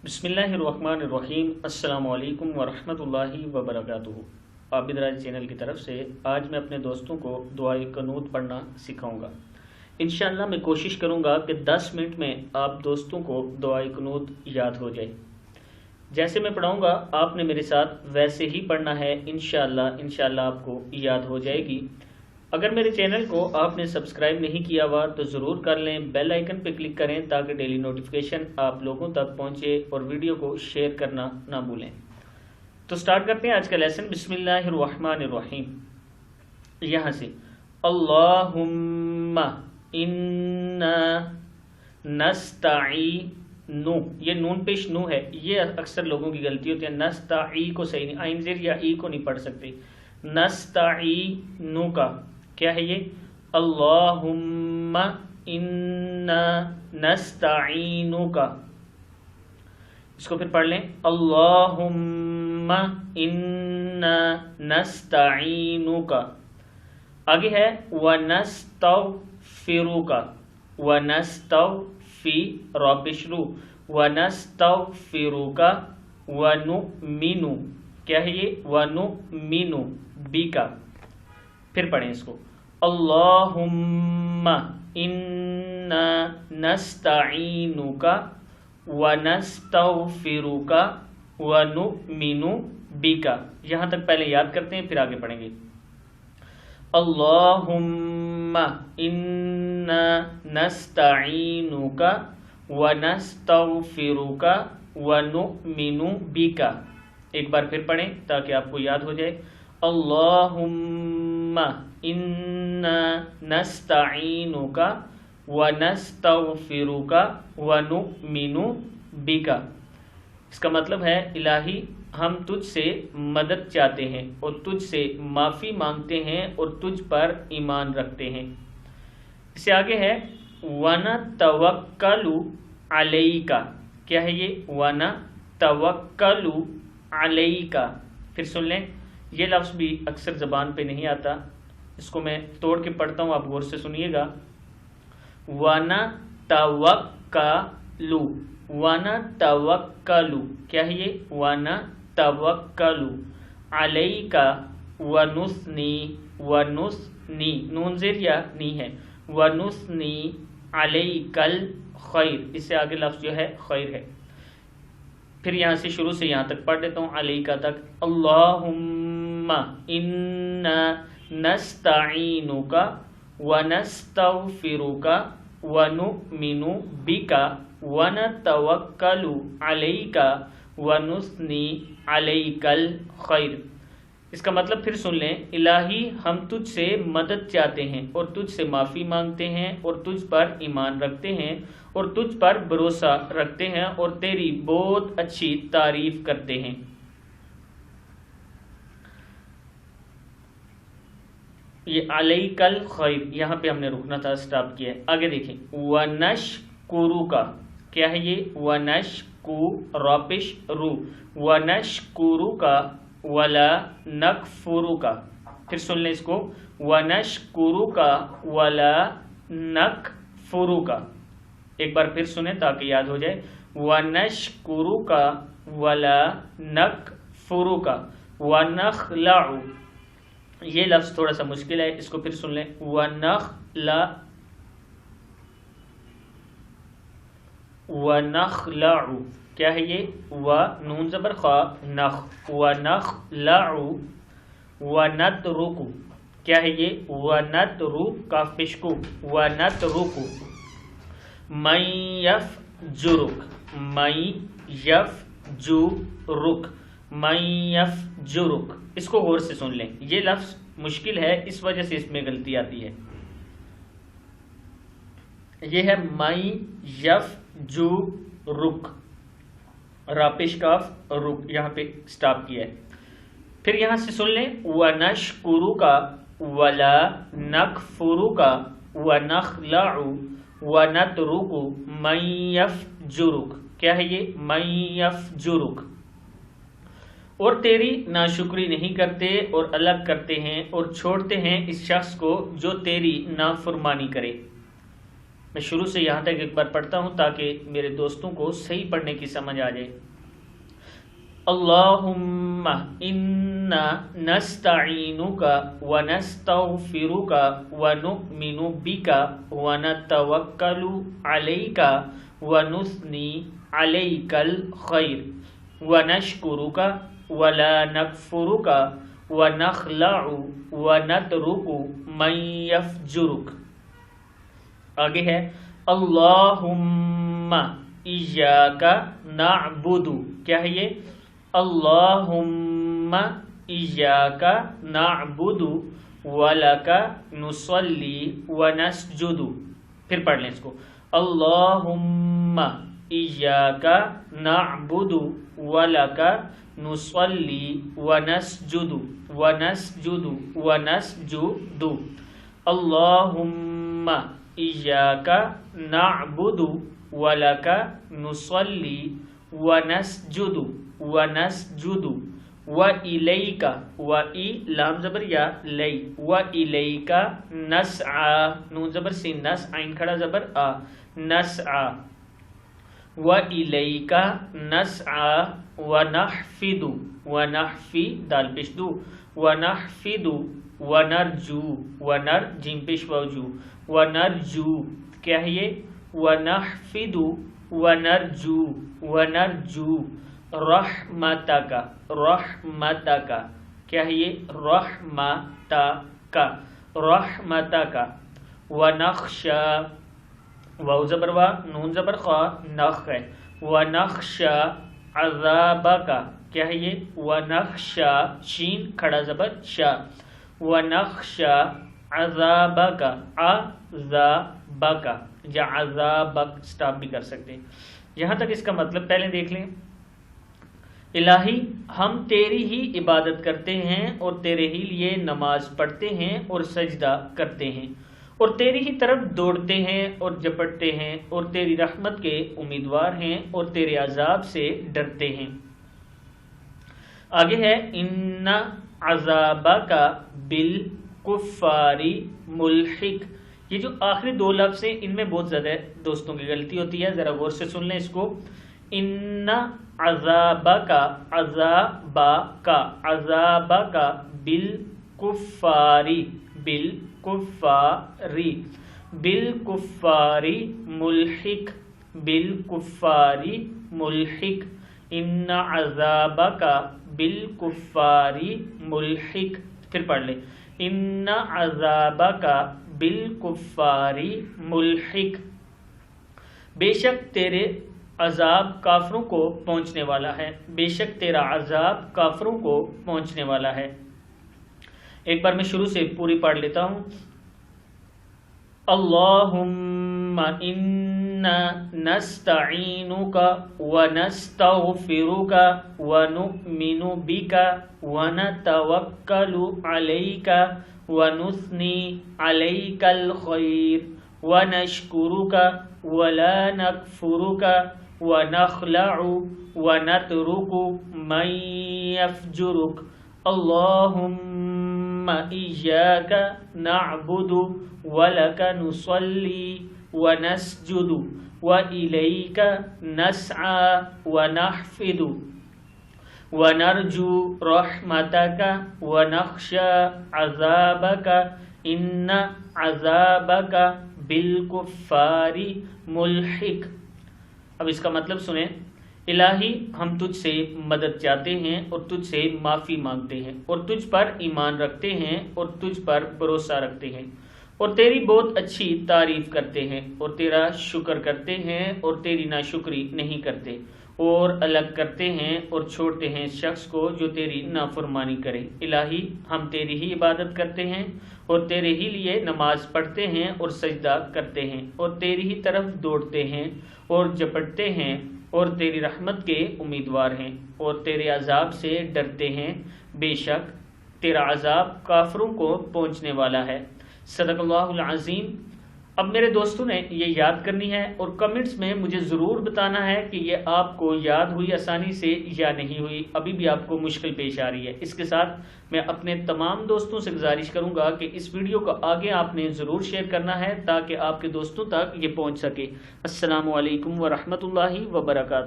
بسم اللہ الرحمن الرحیم۔ السلام علیکم ورحمۃ اللہ وبرکاتہ۔ عابد راج چینل کی طرف سے آج میں اپنے دوستوں کو دعائے قنوت پڑھنا سکھاؤں گا۔ انشاءاللہ میں کوشش کروں گا کہ 10 منٹ میں آپ دوستوں کو دعائے قنوت یاد ہو جائے۔ جیسے میں پڑھاؤں گا آپ نے میرے ساتھ ویسے ہی پڑھنا ہے، انشاءاللہ آپ کو یاد ہو جائے گی۔ اگر میرے چینل کو آپ نے سبسکرائب نہیں کیا ہوا تو ضرور کر لیں، بیل آئیکن پہ کلک کریں تاکہ ڈیلی نوٹیفیکیشن آپ لوگوں تک پہنچے اور ویڈیو کو شیئر کرنا نہ بھولیں۔ تو سٹارٹ کرتے ہیں آج کا لیسن۔ بسم اللہ الرحمن الرحیم۔ یہاں سے اللہم انا نستعین، یہ نون پیش نو ہے، یہ اکثر لوگوں کی غلطی ہوتی ہے، نستعی کو صحیح نہیں، عین زیر یا ای کو نہیں پڑھ سکتے۔ نستعین کا کیا ہے یہ؟ اللہم انا نستعینک۔ اس کو پھر پڑھ لیں، اللہم انا نستعینک۔ آگے ہے ونستغفرک، ونستغفرو، ونستغفرک ونؤمن، کیا ہے یہ؟ ونؤمن بک۔ پھر پڑھیں اس کو، اللہم انا نستعینک ونستغفرک ونؤمن بک۔ یہاں تک پہلے یاد کرتے ہیں پھر آگے پڑھیں گے۔ اللہم انا نستعینک ونستغفرک ونؤمن بک۔ ایک بار پھر پڑھیں تاکہ آپ کو یاد ہو جائے۔ اللہم انا نستعینک ونستغفرک ونؤمن بک۔ اس کا مطلب ہے الہی ہم تجھ سے مدد چاہتے ہیں اور تجھ سے معافی مانگتے ہیں اور تجھ پر ایمان رکھتے ہیں۔ اس سے آگے ہے وَنَتَوَكَّلُ عَلَيْكَ، کیا ہے یہ؟ وَنَتَوَكَّلُ عَلَيْكَ۔ پھر سن لیں، یہ لفظ بھی اکثر زبان پہ نہیں آتا، اس کو میں توڑ کے پڑھتا ہوں، آپ غور سے سنیے گا۔ وَنَتَوَكَّلُ، وَنَتَوَكَّلُ، کیا ہے یہ؟ وَنَتَوَكَّلُ عَلَيْكَ وَنُثْنِي، وَنُثْنِي نون زیر یا نی ہے، وَنُثْنِي عَلَيْكَ الْخَيْرِ، اس سے آگے لفظ جو ہے خیر ہے۔ پھر یہاں سے شروع سے یہاں تک پڑھ دیتا ہوں، علیکہ تک۔ اللہم انا نستعینک ونستغفرک ونؤمن بک ونتوکل علیک ونثنی علیک الخیر۔ اس کا مطلب پھر سن لیں، الہی ہم تجھ سے مدد چاہتے ہیں اور تجھ سے معافی مانگتے ہیں اور تجھ پر ایمان رکھتے ہیں اور تجھ پر بھروسہ رکھتے ہیں اور تیری بہت اچھی تعریف کرتے ہیں۔ یہ علیک الخیر، یہاں پہ ہم نے رکنا تھا، سٹاپ کیا ہے۔ آگے دیکھیں، ونشکرک، کیا ہے یہ؟ ونشکو راپش رو، ونشکرک ولا نکفرک۔ پھر سن لیں اس کو، ونشکرک ولا نکفرک۔ ایک بار پھر سنیں تاکہ یاد ہو جائے، وَنَشْكُرُكَ وَلَا نَكْفُرُكَ وَنَخْلَعُ۔ یہ لفظ تھوڑا سا مشکل ہے، اس کو پھر سن لیں، وَنَخْلَعُ، کیا ہے یہ؟ نون زبر خا نخ، وَنَخْلَعُ وَنَتْرُكُ، کیا ہے یہ؟ وَنَتْرُكُ کاف پشکو، وَنَتْرُكُ مَن یفجرک، مَن یفجرک، مَن یفجرک۔ اس کو غور سے سن لیں، یہ لفظ مشکل ہے، اس وجہ سے اس میں غلطی آتی ہے۔ یہ ہے مَن یفجرک، راپش کاف رک، یہاں پہ سٹاپ کیا ہے۔ پھر یہاں سے سن لیں، وَنَشْكُرُكَ وَلَا نَكْفُرُكَ وَنَخْلَعُ وَنَتْرُكُ مَن یفجرک، کیا ہے یہ؟ مَن یفجرک۔ اور تیری ناشکری نہیں کرتے اور الگ کرتے ہیں اور چھوڑتے ہیں اس شخص کو جو تیری نافرمانی کرے۔ میں شروع سے یہاں تک ایک بار پڑھتا ہوں تاکہ میرے دوستوں کو صحیح پڑھنے کی سمجھ آ جائے. اللہم انا نستعینک ونستغفرک ونؤمن بک ونتوکل علیک ونثنی علیک الخیر ونشکرک ولا نکفرک ونخلع ونترک من یفجرک. آگے ہے اللہم ایاک نعبد. کیا ہے یہ؟ اللہم ایاک نعبد ولک نصلی ونسجد. پھر پڑھ لیں اس کو. اللہم ایاک نعبد ولک نصلی ونسجد ونسجد. اللہم ایاک نعبد ولک نصلی ونسجد وإلیک وإ لام زبر یا لی وإلیک نسعی نون زبر سین نس عین کھڑا زبر آ نسعی وإلیک نسعی ونحفد ونحفی دال پیش دو ونحفد ونرجو ونر جیم پیش وجو ونرجو. کیا ہے یہ؟ ونحفد ونرجو رحمتک. کیا ہے یہ؟ رحمتک. ونخشى واو زبر وا نون زبر خا نخ ہے. ونخشى عذابک. کیا ہے یہ؟ ونخشى شین کھڑا زبر شا. ونخشى عذابک عذابک یا عذابک سٹاپ بھی کر سکتے ہیں. یہاں تک اس کا مطلب پہلے دیکھ لیں. الہی ہم تیری ہی عبادت کرتے ہیں اور تیرے ہی لیے نماز پڑھتے ہیں اور سجدہ کرتے ہیں اور تیری ہی طرف دوڑتے ہیں اور جپٹتے ہیں اور تیری رحمت کے امیدوار ہیں اور تیرے عذاب سے ڈرتے ہیں. آگے ہے ان عذابک بالکفار ملحق. یہ جو آخری دو لفظ ہیں ان میں بہت زیادہ دوستوں کی غلطی ہوتی ہے، ذرا غور سے سن لیں اس کو. ان عذابک عذابک بالکفار ملحق ان عذابک بالکفار ملحق. پھر پڑھ لیں ان عذابک بالکفار ملحق. بے شک تیرے عذاب کافروں کو پہنچنے والا ہے. بے شک تیرا عذاب کافروں کو پہنچنے والا ہے. ایک بار میں شروع سے پوری پڑھ لیتا ہوں. اللہم انا نستعینک ونستغفرک ونؤمن بک ونتوکل علیک ونثنی علیک الخیر ونشکرک ولا نکفرک ونخلع ونترک من یفجرک. اللہم ایاک نعبد ولک نصلی ونسجد وإلیک نسعی ونحفد ونرجو رحمتک ونخشى عذابک ان عذابک بالکفار ملحق. اب اس کا مطلب سنیں. الہی ہم تجھ سے مدد چاہتے ہیں اور تجھ سے معافی مانگتے ہیں اور تجھ پر ایمان رکھتے ہیں اور تجھ پر بھروسہ رکھتے ہیں اور تیری بہت اچھی تعریف کرتے ہیں اور تیرا شکر کرتے ہیں اور تیری ناشکری نہیں کرتے اور الگ کرتے ہیں اور چھوڑتے ہیں شخص کو جو تیری نافرمانی کرے. الہی ہم تیری ہی عبادت کرتے ہیں اور تیرے ہی لیے نماز پڑھتے ہیں اور سجدہ کرتے ہیں اور تیری ہی طرف دوڑتے ہیں اور جپٹتے ہیں اور تیری رحمت کے امیدوار ہیں اور تیرے عذاب سے ڈرتے ہیں. بے شک تیرا عذاب کافروں کو پہنچنے والا ہے. صدق اللہ العظیم. اب میرے دوستوں نے یہ یاد کرنی ہے اور کمنٹس میں مجھے ضرور بتانا ہے کہ یہ آپ کو یاد ہوئی آسانی سے یا نہیں ہوئی، ابھی بھی آپ کو مشکل پیش آ رہی ہے۔ اس کے ساتھ میں اپنے تمام دوستوں سے گزارش کروں گا کہ اس ویڈیو کو آگے آپ نے ضرور شیئر کرنا ہے تاکہ آپ کے دوستوں تک یہ پہنچ سکے۔ السلام علیکم ورحمۃ اللہ وبرکاتہ۔